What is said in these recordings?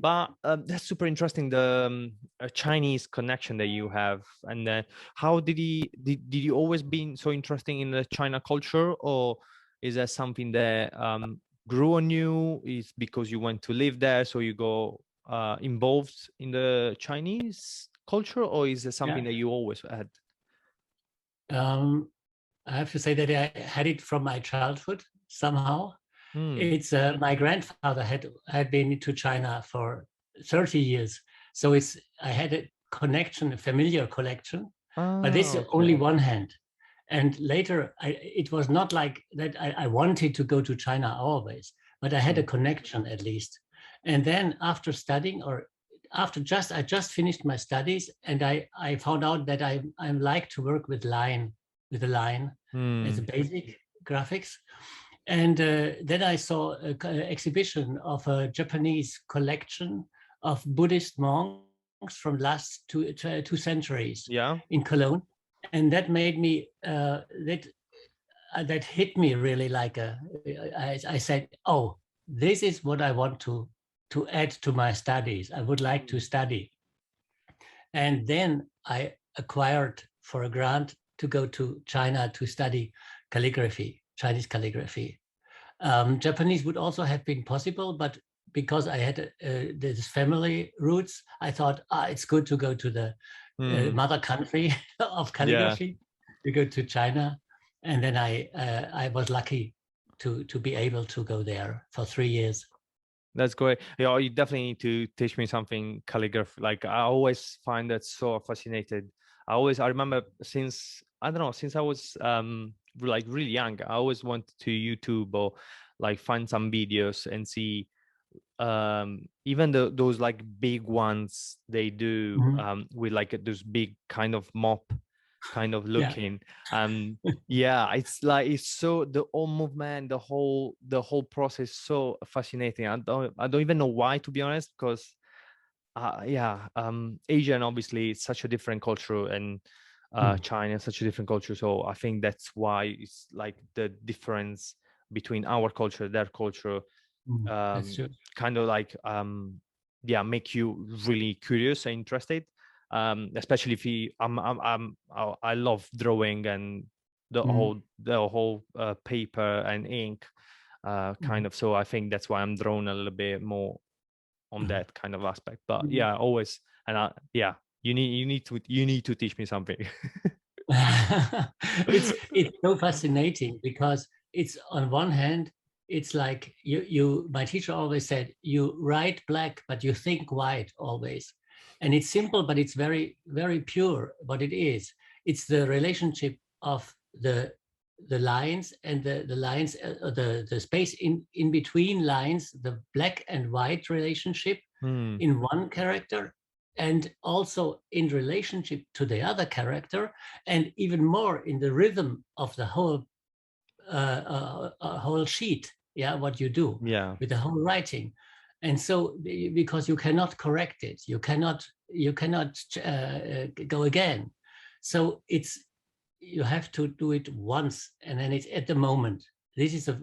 But that's super interesting, the Chinese connection that you have. And how did you always been so interested in the China culture, or is that something that grew on you? Is because you went to live there, so you go involved in the Chinese culture, or is it something Yeah. that you always had? I have to say that I had it from my childhood somehow. Hmm. It's my grandfather had been to China for 30 years, so I had a connection, a familiar connection, but Ah, this is only okay. one hand. And later, it was not like that. I wanted to go to China always, but I had a Hmm. connection at least. And then after studying, or I just finished my studies, and I found out that I like to work with the line as a Hmm. basic graphics. And then I saw an exhibition of a Japanese collection of Buddhist monks from last two centuries Yeah. in Cologne, and that made me that hit me really like I said, oh, this is what I want to add to my studies. I would like to study, and then I acquired for a grant to go to China to study calligraphy, Chinese calligraphy. Japanese would also have been possible, but because I had this family roots, I thought, it's good to go to the Hmm. mother country of Yeah. calligraphy, to go to China. And then I was lucky to be able to go there for 3 years. That's great. Yeah, you definitely need to teach me something calligraphy. Like I always find that so fascinated. I remember since I don't know, since I was like really young, I always wanted to YouTube or like find some videos and see even those like big ones they do Mhm. with like those big kind of mop kind of Yeah. looking. Yeah, it's like it's so the whole movement, the whole process so fascinating. I don't even know why, to be honest, because yeah, Asian obviously it's such a different culture, and Mm. China is such a different culture. So I think that's why it's like the difference between our culture, their culture, Mm. That's um, true. kind of like yeah, make you really curious and interested. Especially if you, I love drawing and the Mm. whole paper and ink kind Mm. of. So I think that's why I'm drawn a little bit more on Mm. that kind of aspect. But Mm. yeah, always, and yeah, you need to teach me something. It's so fascinating because it's on one hand, it's like you my teacher always said, you write black but you think white always. And it's simple, but it's very, very pure what it is. It's the relationship of the lines, and the lines, the space in between lines, the black and white relationship Hmm. in one character, and also in relationship to the other character, and even more in the rhythm of the whole sheet. Yeah, what you do Yeah. with the whole writing. And so because you cannot correct it, you cannot go again. So you have to do it once, and then it's at the moment. This is a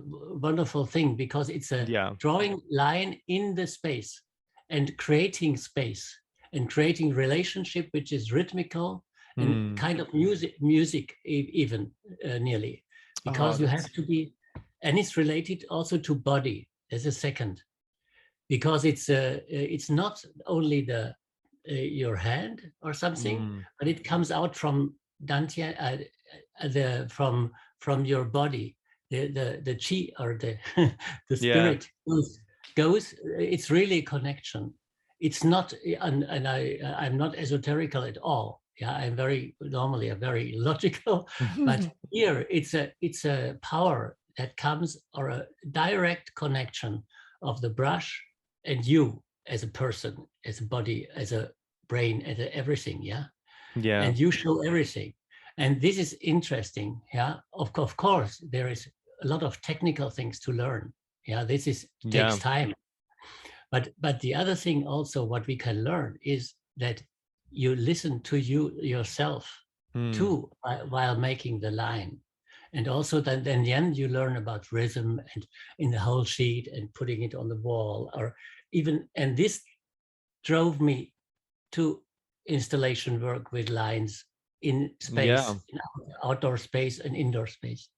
wonderful thing because it's a Yeah. drawing line in the space and creating space and creating relationship which is rhythmical and Hmm. kind of music even nearly, Oh, because you that's have to be, and it's related also to body as a second, because it's not only your hand or something, mm, but it comes out from dantian, from your body, the chi, or the the yeah. spirit goes. It's really a connection. It's not, and I'm not esoterical at all. Yeah, I'm very normally a very logical, but here it's a power that comes, or a direct connection of the brush and you as a person, as a body, as a brain, as everything. Yeah, Yeah. and you show everything, and this is interesting. Yeah, of course there is a lot of technical things to learn. Yeah, this is takes Yeah. time, but the other thing also what we can learn is that you listen to yourself Mm. too while making the line. And also then in the end you learn about rhythm and in the whole sheet and putting it on the wall, or even, and this drove me to installation work with lines in space, Yeah. in outdoor space and indoor space.